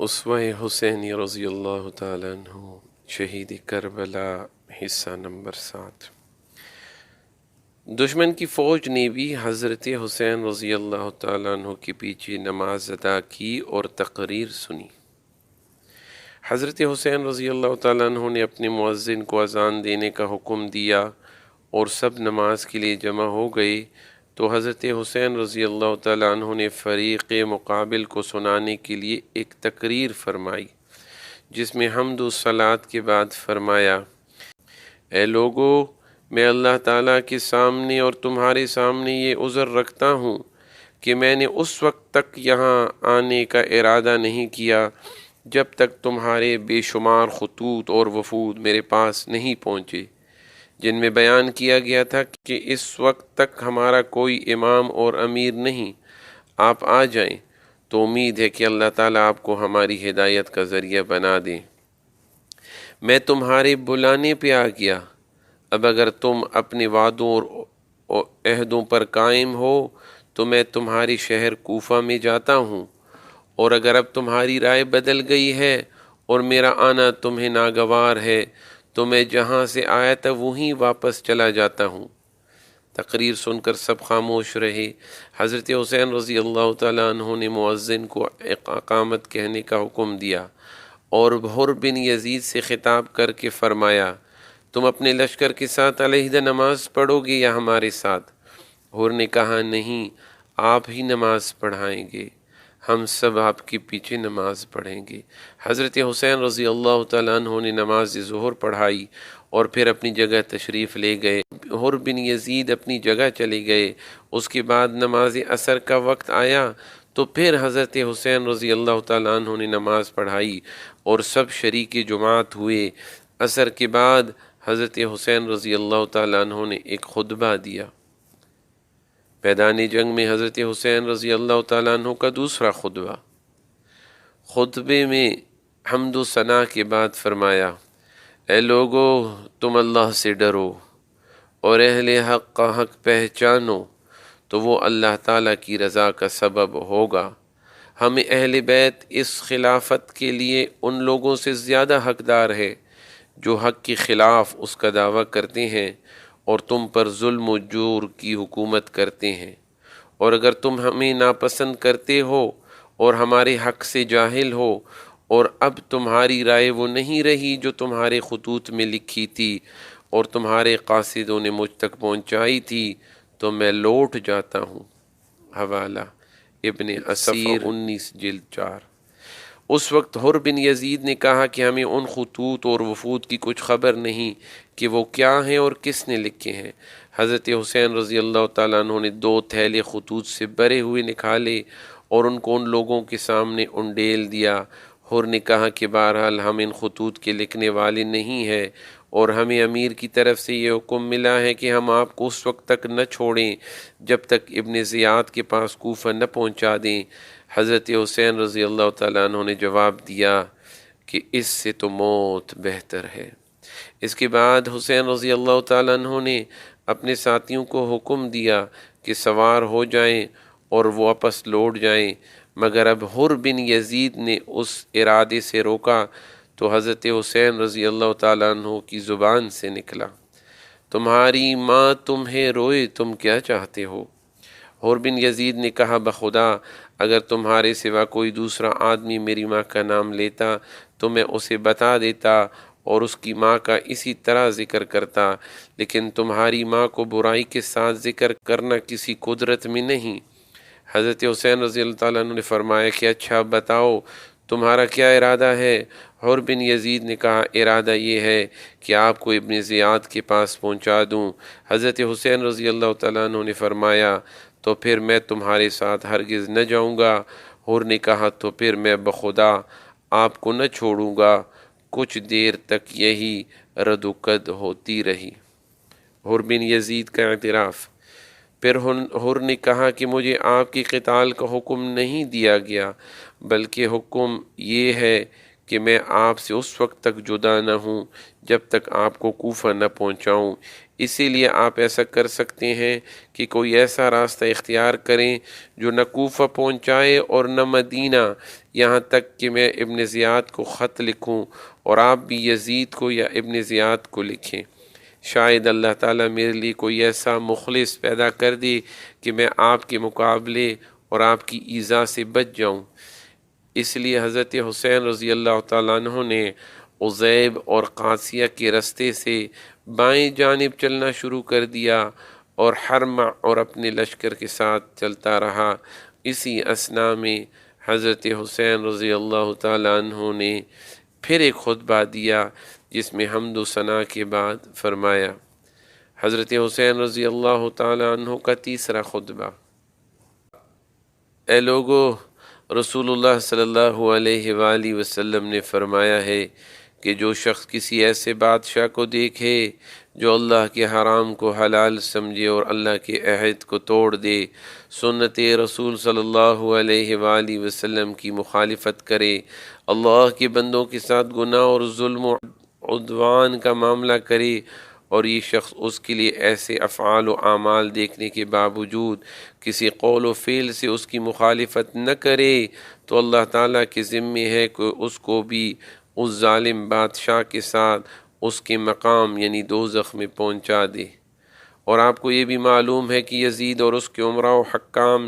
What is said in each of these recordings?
اسوہ حسینی رضی اللہ تعالیٰ عنہ شہید کربلا حصہ نمبر 7۔ دشمن کی فوج نے بھی حضرت حسین رضی اللہ تعالیٰ عنہ کے پیچھے نماز ادا کی اور تقریر سنی۔ حضرت حسین رضی اللہ تعالیٰ عنہ نے اپنے مؤذن کو اذان دینے کا حکم دیا اور سب نماز کے لیے جمع ہو گئے تو حضرت حسین رضی اللہ تعالیٰ عنہ نے فریق مقابل کو سنانے کے لیے ایک تقریر فرمائی، جس میں حمد و صلوات کے بعد فرمایا: اے لوگو، میں اللہ تعالیٰ کے سامنے اور تمہارے سامنے یہ عذر رکھتا ہوں کہ میں نے اس وقت تک یہاں آنے کا ارادہ نہیں کیا جب تک تمہارے بے شمار خطوط اور وفود میرے پاس نہیں پہنچے، جن میں بیان کیا گیا تھا کہ اس وقت تک ہمارا کوئی امام اور امیر نہیں، آپ آ جائیں تو امید ہے کہ اللہ تعالیٰ آپ کو ہماری ہدایت کا ذریعہ بنا دیں۔ میں تمہارے بلانے پہ آ گیا، اب اگر تم اپنے وعدوں اور عہدوں پر قائم ہو تو میں تمہارے شہر کوفہ میں جاتا ہوں، اور اگر اب تمہاری رائے بدل گئی ہے اور میرا آنا تمہیں ناگوار ہے تو میں جہاں سے آیا تھا وہیں واپس چلا جاتا ہوں۔ تقریر سن کر سب خاموش رہے۔ حضرت حسین رضی اللہ تعالیٰ عنہ نے مؤذن کو اقامت کہنے کا حکم دیا اور حر بن یزید سے خطاب کر کے فرمایا: تم اپنے لشکر کے ساتھ علیحدہ نماز پڑھو گے یا ہمارے ساتھ؟ حر نے کہا: نہیں، آپ ہی نماز پڑھائیں گے، ہم سب آپ کے پیچھے نماز پڑھیں گے۔ حضرت حسین رضی اللہ تعالیٰ عنہ نے نماز ظہر پڑھائی اور پھر اپنی جگہ تشریف لے گئے۔ حر بن یزید اپنی جگہ چلے گئے۔ اس کے بعد نماز عصر کا وقت آیا تو پھر حضرت حسین رضی اللہ تعالیٰ عنہ نے نماز پڑھائی اور سب شریک جماعت ہوئے۔ عصر کے بعد حضرت حسین رضی اللہ تعالیٰ عنہ نے ایک خطبہ دیا۔ میدان جنگ میں حضرت حسین رضی اللہ تعالیٰ عنہ کا دوسرا خطبہ۔ خطبے میں حمد و ثنا کے بعد فرمایا: اے لوگو، تم اللہ سے ڈرو اور اہل حق کا حق پہچانو تو وہ اللہ تعالیٰ کی رضا کا سبب ہوگا۔ ہمیں اہل بیت اس خلافت کے لیے ان لوگوں سے زیادہ حقدار ہے جو حق کے خلاف اس کا دعویٰ کرتے ہیں اور تم پر ظلم و جور کی حکومت کرتے ہیں، اور اگر تم ہمیں ناپسند کرتے ہو اور ہمارے حق سے جاہل ہو اور اب تمہاری رائے وہ نہیں رہی جو تمہارے خطوط میں لکھی تھی اور تمہارے قاصدوں نے مجھ تک پہنچائی تھی تو میں لوٹ جاتا ہوں۔ حوالہ ابن اسیر 19 جلد 4۔ اس وقت حر بن یزید نے کہا کہ ہمیں ان خطوط اور وفود کی کچھ خبر نہیں کہ وہ کیا ہیں اور کس نے لکھے ہیں۔ حضرت حسین رضی اللہ تعالیٰ عنہ نے 2 تھیلے خطوط سے بھرے ہوئے نکالے اور ان کو ان لوگوں کے سامنے انڈیل دیا۔ حر نے کہا کہ بہرحال ہم ان خطوط کے لکھنے والے نہیں ہیں اور ہمیں امیر کی طرف سے یہ حکم ملا ہے کہ ہم آپ کو اس وقت تک نہ چھوڑیں جب تک ابن زیاد کے پاس کوفہ نہ پہنچا دیں۔ حضرت حسین رضی اللہ تعالیٰ عنہ نے جواب دیا کہ اس سے تو موت بہتر ہے۔ اس کے بعد حسین رضی اللہ تعالیٰ عنہ نے اپنے ساتھیوں کو حکم دیا کہ سوار ہو جائیں اور وہ واپس لوٹ جائیں، مگر اب حر بن یزید نے اس ارادے سے روکا تو حضرت حسین رضی اللہ تعالیٰ عنہ کی زبان سے نکلا: تمہاری ماں تمہیں روئے، تم کیا چاہتے ہو؟ حر بن یزید نے کہا: بخدا، اگر تمہارے سوا کوئی دوسرا آدمی میری ماں کا نام لیتا تو میں اسے بتا دیتا اور اس کی ماں کا اسی طرح ذکر کرتا، لیکن تمہاری ماں کو برائی کے ساتھ ذکر کرنا کسی قدرت میں نہیں۔ حضرت حسین رضی اللہ تعالیٰ عنہ نے فرمایا کہ اچھا بتاؤ تمہارا کیا ارادہ ہے؟ حر بن یزید نے کہا: ارادہ یہ ہے کہ آپ کو ابن زیاد کے پاس پہنچا دوں۔ حضرت حسین رضی اللہ تعالیٰ عنہ نے فرمایا: تو پھر میں تمہارے ساتھ ہرگز نہ جاؤں گا۔ حر نے کہا: تو پھر میں بخدا آپ کو نہ چھوڑوں گا۔ کچھ دیر تک یہی رد و قد ہوتی رہی۔ حر بن یزید کا اعتراف۔ پھر حر نے کہا کہ مجھے آپ کی قتال کا حکم نہیں دیا گیا، بلکہ حکم یہ ہے کہ میں آپ سے اس وقت تک جدا نہ ہوں جب تک آپ کو کوفہ نہ پہنچاؤں۔ اسی لیے آپ ایسا کر سکتے ہیں کہ کوئی ایسا راستہ اختیار کریں جو نہ کوفہ پہنچائے اور نہ مدینہ، یہاں تک کہ میں ابن زیاد کو خط لکھوں اور آپ بھی یزید کو یا ابن زیاد کو لکھیں۔ شاید اللہ تعالیٰ میرے لیے کوئی ایسا مخلص پیدا کر دے کہ میں آپ کے مقابلے اور آپ کی ایذا سے بچ جاؤں۔ اس لیے حضرت حسین رضی اللہ تعالیٰ عنہ نے عزیب اور قادسیہ کے رستے سے بائیں جانب چلنا شروع کر دیا اور حرمہ اور اپنے لشکر کے ساتھ چلتا رہا۔ اسی اثناء میں حضرت حسین رضی اللہ تعالیٰ عنہ نے پھر ایک خطبہ دیا جس میں حمد و ثنا کے بعد فرمایا۔ حضرت حسین رضی اللہ تعالیٰ عنہ کا تیسرا خطبہ: اے لوگو، رسول اللہ صلی اللہ علیہ وآلہ وسلم نے فرمایا ہے کہ جو شخص کسی ایسے بادشاہ کو دیکھے جو اللہ کے حرام کو حلال سمجھے اور اللہ کے عہد کو توڑ دے، سنت رسول صلی اللہ علیہ وآلہ وسلم کی مخالفت کرے، اللہ کے بندوں کے ساتھ گناہ اور ظلم و عدوان کا معاملہ کرے، اور یہ شخص اس کے لیے ایسے افعال و اعمال دیکھنے کے باوجود کسی قول و فعل سے اس کی مخالفت نہ کرے، تو اللہ تعالیٰ کے ذمے ہے کہ اس کو بھی اس ظالم بادشاہ کے ساتھ اس کے مقام یعنی دوزخ میں پہنچا دے۔ اور آپ کو یہ بھی معلوم ہے کہ یزید اور اس کے عمراء و حکام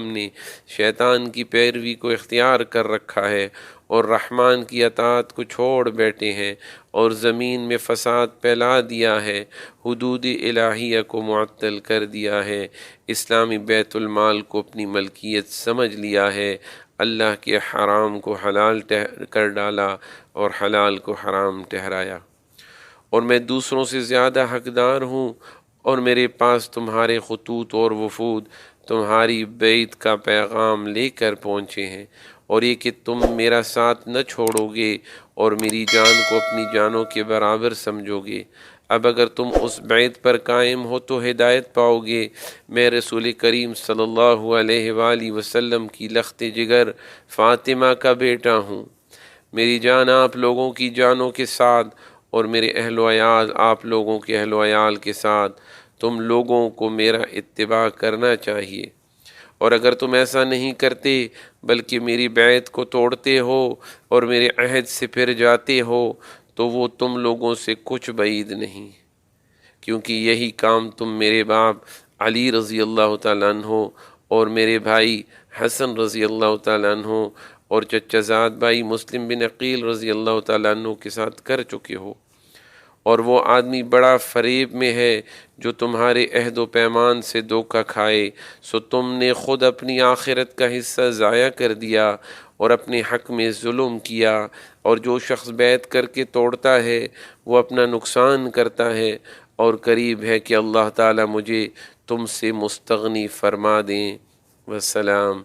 نے شیطان کی پیروی کو اختیار کر رکھا ہے اور رحمان کی اطاعت کو چھوڑ بیٹھے ہیں اور زمین میں فساد پھیلا دیا ہے، حدود الہیہ کو معطل کر دیا ہے، اسلامی بیت المال کو اپنی ملکیت سمجھ لیا ہے، اللہ کے حرام کو حلال کر ڈالا اور حلال کو حرام ٹھہرایا، اور میں دوسروں سے زیادہ حقدار ہوں، اور میرے پاس تمہارے خطوط اور وفود تمہاری بیعت کا پیغام لے کر پہنچے ہیں، اور یہ کہ تم میرا ساتھ نہ چھوڑو گے اور میری جان کو اپنی جانوں کے برابر سمجھو گے۔ اب اگر تم اس بیعت پر قائم ہو تو ہدایت پاؤ گے۔ میں رسول کریم صلی اللہ علیہ وآلہ وسلم کی لخت جگر فاطمہ کا بیٹا ہوں۔ میری جان آپ لوگوں کی جانوں کے ساتھ اور میرے اہل و عیال آپ لوگوں کے اہل و عیال کے ساتھ، تم لوگوں کو میرا اتباع کرنا چاہیے، اور اگر تم ایسا نہیں کرتے بلکہ میری بیعت کو توڑتے ہو اور میرے عہد سے پھر جاتے ہو تو وہ تم لوگوں سے کچھ بعید نہیں، کیونکہ یہی کام تم میرے باپ علی رضی اللہ تعالیٰ عنہ اور میرے بھائی حسن رضی اللہ تعالیٰ عنہ اور چچا زاد بھائی مسلم بن عقیل رضی اللہ تعالیٰ عنہ کے ساتھ کر چکے ہو، اور وہ آدمی بڑا فریب میں ہے جو تمہارے عہد و پیمان سے دھوکہ کھائے، سو تم نے خود اپنی آخرت کا حصہ ضائع کر دیا اور اپنے حق میں ظلم کیا، اور جو شخص بیعت کر کے توڑتا ہے وہ اپنا نقصان کرتا ہے، اور قریب ہے کہ اللہ تعالیٰ مجھے تم سے مستغنی فرما دیں۔ والسلام۔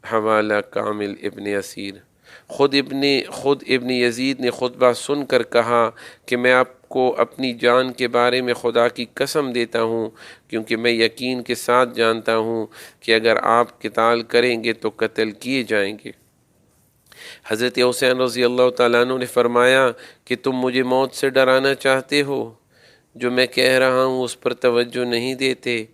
حوالہ کامل ابن اسیر۔ خود ابن یزید نے خطبہ سن کر کہا کہ میں آپ کو اپنی جان کے بارے میں خدا کی قسم دیتا ہوں، کیونکہ میں یقین کے ساتھ جانتا ہوں کہ اگر آپ قتال کریں گے تو قتل کیے جائیں گے۔ حضرت حسین رضی اللہ تعالیٰ عنہ نے فرمایا کہ تم مجھے موت سے ڈرانا چاہتے ہو، جو میں کہہ رہا ہوں اس پر توجہ نہیں دیتے۔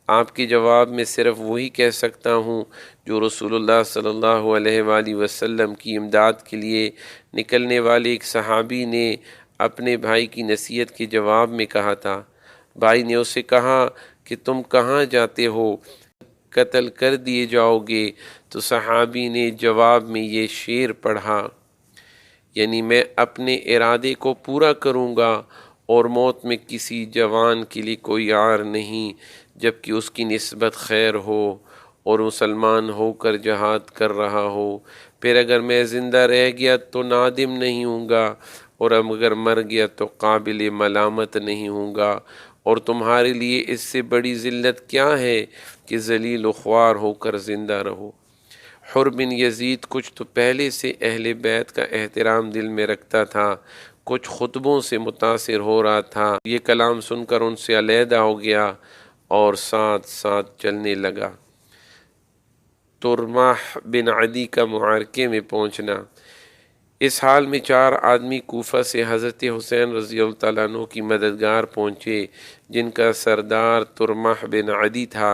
آپ کے جواب میں صرف وہی کہہ سکتا ہوں جو رسول اللہ صلی اللہ علیہ وآلہ وسلم کی امداد کے لیے نکلنے والے ایک صحابی نے اپنے بھائی کی نصیحت کے جواب میں کہا تھا۔ بھائی نے اسے کہا کہ تم کہاں جاتے ہو؟ قتل کر دیے جاؤ گے۔ تو صحابی نے جواب میں یہ شعر پڑھا، یعنی میں اپنے ارادے کو پورا کروں گا اور موت میں کسی جوان کے لیے کوئی عار نہیں جبکہ اس کی نسبت خیر ہو اور مسلمان ہو کر جہاد کر رہا ہو۔ پھر اگر میں زندہ رہ گیا تو نادم نہیں ہوں گا، اور اگر مر گیا تو قابل ملامت نہیں ہوں گا، اور تمہارے لیے اس سے بڑی ذلت کیا ہے کہ ذلیل و خوار ہو کر زندہ رہو۔ حر بن یزید کچھ تو پہلے سے اہل بیت کا احترام دل میں رکھتا تھا، کچھ خطبوں سے متاثر ہو رہا تھا، یہ کلام سن کر ان سے علیحدہ ہو گیا اور ساتھ ساتھ چلنے لگا۔ ترماح بن عدی کا معرکے میں پہنچنا۔ اس حال میں 4 آدمی کوفہ سے حضرت حسین رضی اللہ تعالیٰ عنہ کی مددگار پہنچے، جن کا سردار ترمح بن عدی تھا۔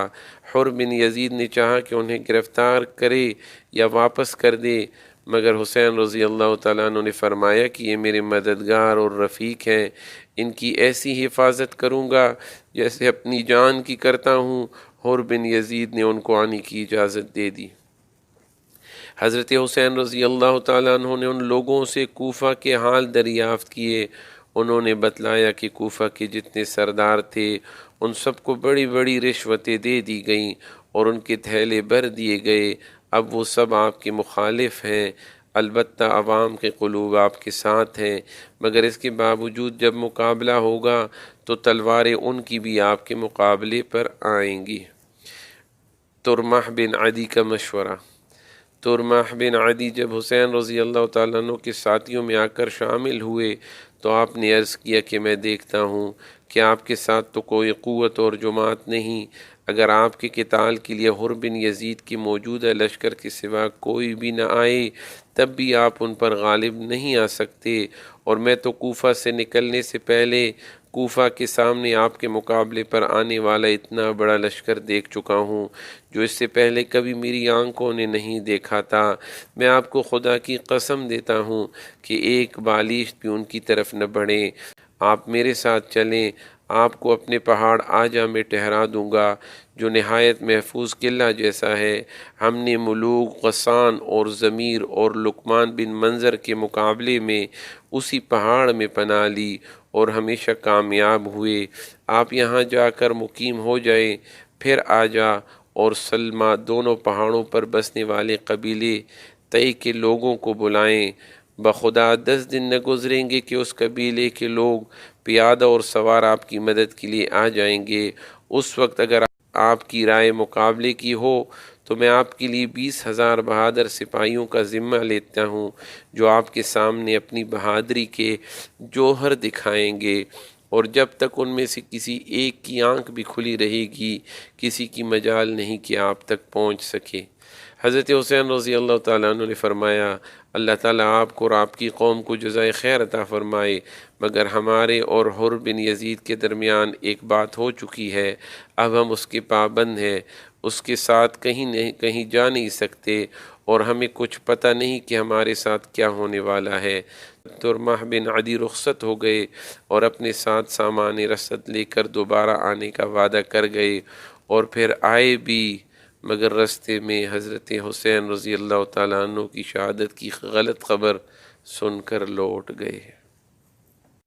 حر بن یزید نے چاہا کہ انہیں گرفتار کرے یا واپس کر دے، مگر حسین رضی اللہ تعالیٰ عنہ نے فرمایا کہ یہ میرے مددگار اور رفیق ہیں، ان کی ایسی حفاظت کروں گا جیسے اپنی جان کی کرتا ہوں۔ حر بن یزید نے ان کو آنے کی اجازت دے دی۔ حضرت حسین رضی اللہ تعالیٰ عنہ نے ان لوگوں سے کوفہ کے حال دریافت کیے۔ انہوں نے بتلایا کہ کوفہ کے جتنے سردار تھے ان سب کو بڑی بڑی رشوتیں دے دی گئیں اور ان کے تھیلے بھر دیے گئے۔ اب وہ سب آپ کے مخالف ہیں، البتہ عوام کے قلوب آپ کے ساتھ ہیں، مگر اس کے باوجود جب مقابلہ ہوگا تو تلواریں ان کی بھی آپ کے مقابلے پر آئیں گی۔ ترمح بن عدی کا مشورہ۔ ترمح بن عدی جب حسین رضی اللہ تعالیٰ عنہ کے ساتھیوں میں آ کر شامل ہوئے تو آپ نے عرض کیا کہ میں دیکھتا ہوں کہ آپ کے ساتھ تو کوئی قوت اور جماعت نہیں، اگر آپ کے قتال کے لیے حر بن یزید کی موجودہ لشکر کے سوا کوئی بھی نہ آئے تب بھی آپ ان پر غالب نہیں آ سکتے، اور میں تو کوفہ سے نکلنے سے پہلے کوفہ کے سامنے آپ کے مقابلے پر آنے والا اتنا بڑا لشکر دیکھ چکا ہوں جو اس سے پہلے کبھی میری آنکھوں نے نہیں دیکھا تھا۔ میں آپ کو خدا کی قسم دیتا ہوں کہ ایک بالیش بھی ان کی طرف نہ بڑھے۔ آپ میرے ساتھ چلیں، آپ کو اپنے پہاڑ آجا میں ٹھہرا دوں گا جو نہایت محفوظ قلعہ جیسا ہے۔ ہم نے ملوک غسان اور ضمیر اور لقمان بن منظر کے مقابلے میں اسی پہاڑ میں پناہ لی اور ہمیشہ کامیاب ہوئے۔ آپ یہاں جا کر مقیم ہو جائیں، پھر آجا اور سلمہ دونوں پہاڑوں پر بسنے والے قبیلے طے کے لوگوں کو بلائیں۔ بخدا 10 دن نہ گزریں گے کہ اس قبیلے کے لوگ پیادہ اور سوار آپ کی مدد کے لیے آ جائیں گے۔ اس وقت اگر آپ کی رائے مقابلے کی ہو تو میں آپ کے لیے 20,000 بہادر سپاہیوں کا ذمہ لیتا ہوں جو آپ کے سامنے اپنی بہادری کے جوہر دکھائیں گے، اور جب تک ان میں سے کسی ایک کی آنکھ بھی کھلی رہے گی کسی کی مجال نہیں کہ آپ تک پہنچ سکے۔ حضرت حسین رضی اللہ تعالیٰ عنہ نے فرمایا اللہ تعالیٰ آپ کو اور آپ کی قوم کو جزائے خیر عطا فرمائے، مگر ہمارے اور حر بن یزید کے درمیان ایک بات ہو چکی ہے، اب ہم اس کے پابند ہیں، اس کے ساتھ کہیں جا نہیں سکتے، اور ہمیں کچھ پتہ نہیں کہ ہمارے ساتھ کیا ہونے والا ہے۔ ترمح بن عدی رخصت ہو گئے اور اپنے ساتھ سامان رسد لے کر دوبارہ آنے کا وعدہ کر گئے، اور پھر آئے بھی، مگر رستے میں حضرت حسین رضی اللہ تعالیٰ عنہ کی شہادت کی غلط خبر سن کر لوٹ گئے۔